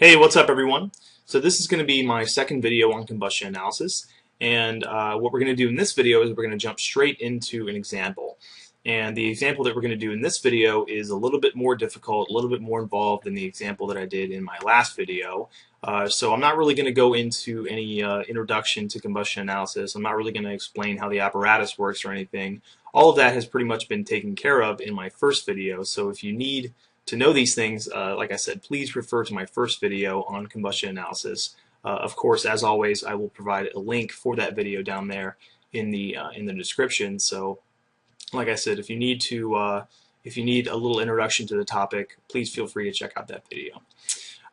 Hey, what's up everyone? So this is going to be my second video on combustion analysis, and what we're going to do in this video is we're going to jump straight into an example. And the example that we're going to do in this video is a little bit more difficult, a little bit more involved than the example that I did in my last video. So I'm not really going to go into any introduction to combustion analysis. I'm not really going to explain how the apparatus works or anything. All of that has pretty much been taken care of in my first video, so if you need to know these things, like I said, please refer to my first video on combustion analysis. Of course, as always, I will provide a link for that video down there in the description. So, like I said, if you need a little introduction to the topic, please feel free to check out that video.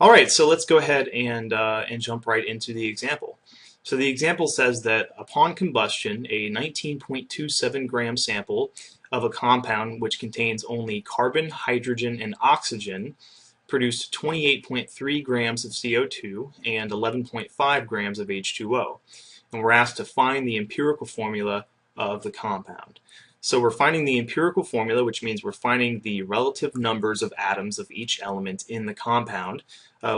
All right, so let's go ahead and jump right into the example. So the example says that upon combustion, a 19.27 gram sample of a compound which contains only carbon, hydrogen, and oxygen produced 28.3 grams of CO2 and 11.5 grams of H2O. And we're asked to find the empirical formula of the compound. So we're finding the empirical formula, which means we're finding the relative numbers of atoms of each element in the compound.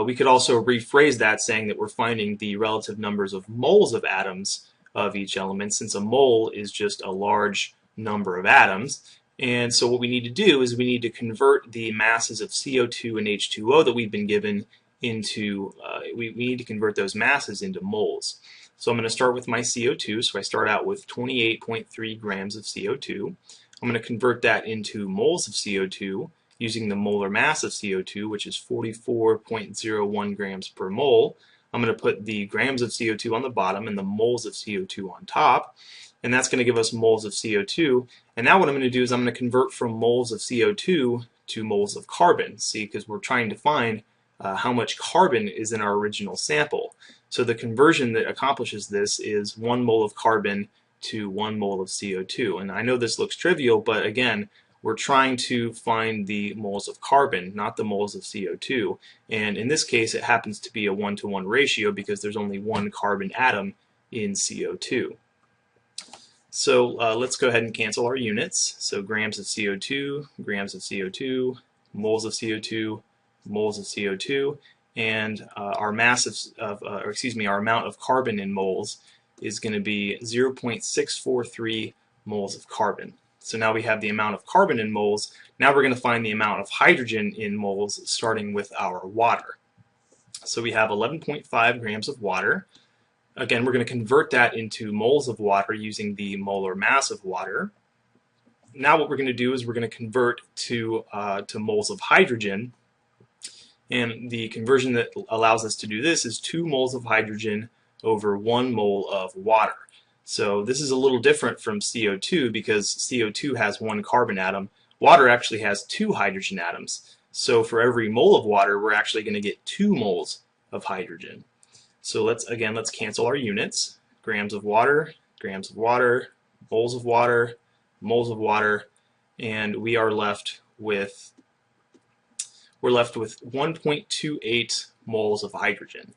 We could also rephrase that saying that we're finding the relative numbers of moles of atoms of each element, since a mole is just a large number of atoms. And so what we need to do is we need to convert the masses of CO2 and H2O that we've been given into, we need to convert those masses into moles. So I'm going to start with my CO2, so I start out with 28.3 grams of CO2. I'm going to convert that into moles of CO2 using the molar mass of CO2, which is 44.01 grams per mole. I'm going to put the grams of CO2 on the bottom and the moles of CO2 on top, and that's going to give us moles of CO2. And now what I'm going to do is I'm going to convert from moles of CO2 to moles of carbon, see, because we're trying to find how much carbon is in our original sample. So the conversion that accomplishes this is 1 mole of carbon to 1 mole of CO2. And I know this looks trivial, but again, we're trying to find the moles of carbon, not the moles of CO2. And in this case, it happens to be a 1-to-1 ratio because there's only one carbon atom in CO2. So let's go ahead and cancel our units. So grams of CO2, moles of CO2, moles of CO2, and our mass our amount of carbon in moles is going to be 0.643 moles of carbon. So now we have the amount of carbon in moles. Now we're going to find the amount of hydrogen in moles, starting with our water. So we have 11.5 grams of water. Again, we're going to convert that into moles of water using the molar mass of water. Now what we're going to do is we're going to convert to moles of hydrogen. And the conversion that allows us to do this is 2 moles of hydrogen over 1 mole of water. So this is a little different from CO2 because CO2 has 1 carbon atom. Water actually has 2 hydrogen atoms. So for every mole of water, we're actually going to get 2 moles of hydrogen. So let's cancel our units. Grams of water, moles of water, moles of water, and we are left with 1.28 moles of hydrogen.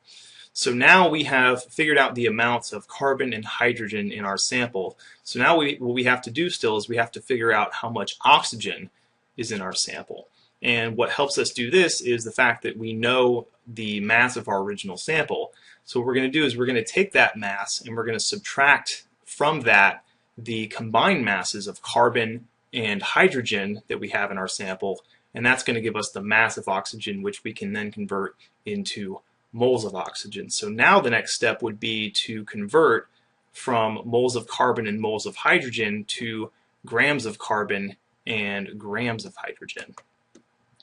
So now we have figured out the amounts of carbon and hydrogen in our sample. So now what we have to do still is we have to figure out how much oxygen is in our sample. And what helps us do this is the fact that we know the mass of our original sample. So what we're going to do is we're going to take that mass and we're going to subtract from that the combined masses of carbon and hydrogen that we have in our sample, and that's going to give us the mass of oxygen, which we can then convert into moles of oxygen. So now the next step would be to convert from moles of carbon and moles of hydrogen to grams of carbon and grams of hydrogen.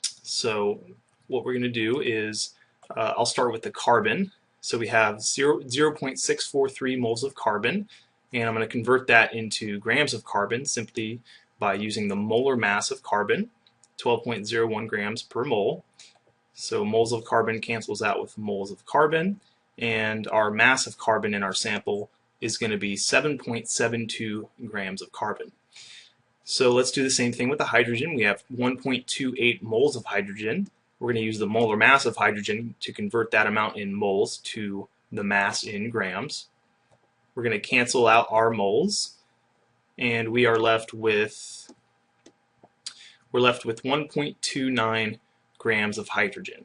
So what we're going to do is I'll start with the carbon. So we have 0.643 moles of carbon, and I'm going to convert that into grams of carbon simply by using the molar mass of carbon, 12.01 grams per mole. So moles of carbon cancels out with moles of carbon, and our mass of carbon in our sample is going to be 7.72 grams of carbon. So let's do the same thing with the hydrogen. We have 1.28 moles of hydrogen. We're going to use the molar mass of hydrogen to convert that amount in moles to the mass in grams. We're going to cancel out our moles, and we are left with 1.29 grams of hydrogen.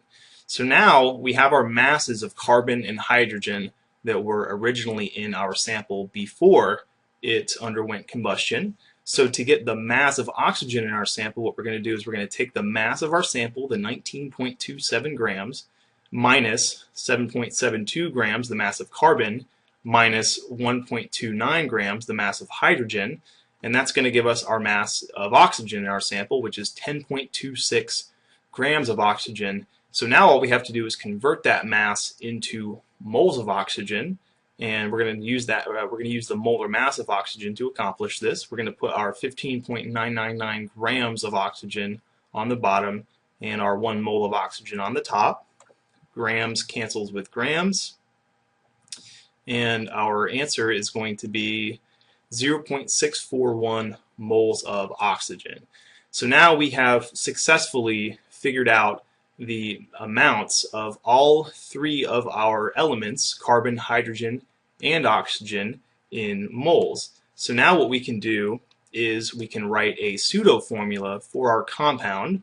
So now we have our masses of carbon and hydrogen that were originally in our sample before it underwent combustion. So to get the mass of oxygen in our sample, what we're going to do is we're going to take the mass of our sample, the 19.27 grams, minus 7.72 grams, the mass of carbon, minus 1.29 grams, the mass of hydrogen, and that's going to give us our mass of oxygen in our sample, which is 10.26 grams of oxygen. So now all we have to do is convert that mass into moles of oxygen, and we're going to use that. We're going to use the molar mass of oxygen to accomplish this. We're going to put our 15.999 grams of oxygen on the bottom and our 1 mole of oxygen on the top. Grams cancels with grams, and our answer is going to be 0.641 moles of oxygen. So now we have successfully figured out the amounts of all 3 of our elements, carbon, hydrogen, and oxygen, in moles. So now what we can do is we can write a pseudo formula for our compound.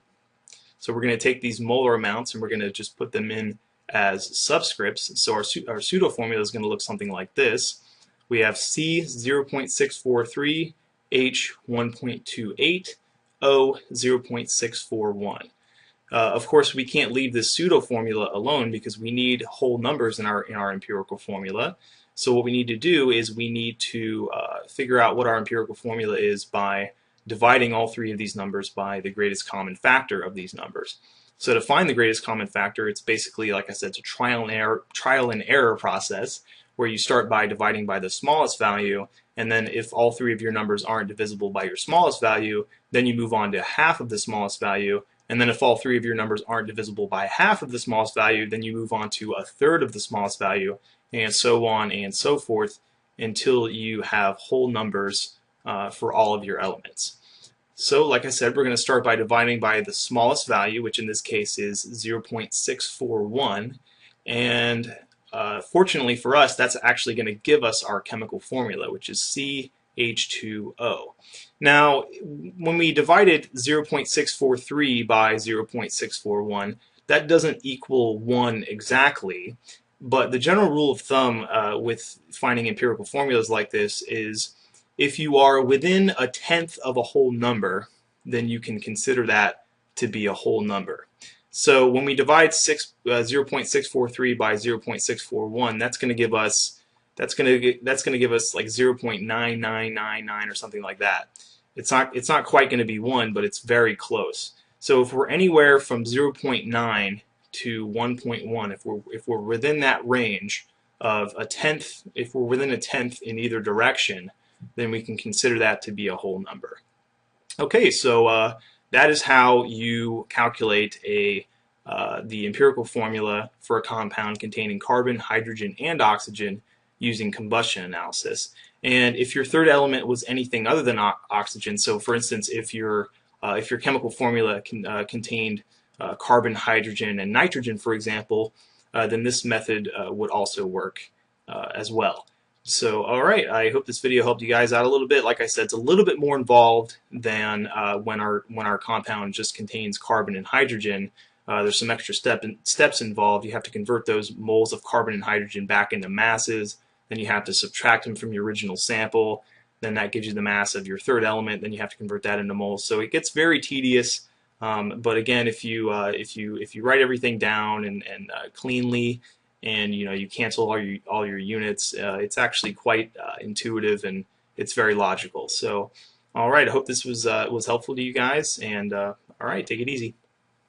So we're going to take these molar amounts and we're going to just put them in as subscripts. So our pseudo formula is going to look something like this. We have C 0.643, H 1.28, O 0.641. Of course, we can't leave this pseudo formula alone because we need whole numbers in our empirical formula. So what we need to do is we need to figure out what our empirical formula is by dividing all 3 of these numbers by the greatest common factor of these numbers. So to find the greatest common factor, it's basically, like I said, it's a trial and error process where you start by dividing by the smallest value, and then if all 3 of your numbers aren't divisible by your smallest value, then you move on to half of the smallest value, and then if all 3 of your numbers aren't divisible by half of the smallest value, then you move on to a third of the smallest value, and so on and so forth until you have whole numbers for all of your elements. So like I said, we're going to start by dividing by the smallest value, which in this case is 0.641, and fortunately for us, that's actually going to give us our chemical formula, which is CH2O. Now, when we divided 0.643 by 0.641, that doesn't equal 1 exactly, but the general rule of thumb with finding empirical formulas like this is if you are within a tenth of a whole number, then you can consider that to be a whole number. So when we divide 0.643 by 0.641, that's going to give us like 0.9999 or something like that. It's not quite going to be 1, but it's very close. So if we're anywhere from 0.9 to 1.1, if we're within that range of a tenth, if we're within a tenth in either direction, then we can consider that to be a whole number. Okay, so that is how you calculate the empirical formula for a compound containing carbon, hydrogen, and oxygen using combustion analysis. And if your third element was anything other than oxygen, so for instance, if your chemical formula contained carbon, hydrogen, and nitrogen, for example, then this method would also work as well. So, all right, I hope this video helped you guys out a little bit. Like I said, it's a little bit more involved than when our compound just contains carbon and hydrogen. There's some extra steps involved. You have to convert those moles of carbon and hydrogen back into masses. Then you have to subtract them from your original sample. Then that gives you the mass of your third element. Then you have to convert that into moles. So it gets very tedious. But again, if you write everything down and cleanly, and you cancel all your units, it's actually quite intuitive and it's very logical. So, all right, I hope this was helpful to you guys. And all right, take it easy.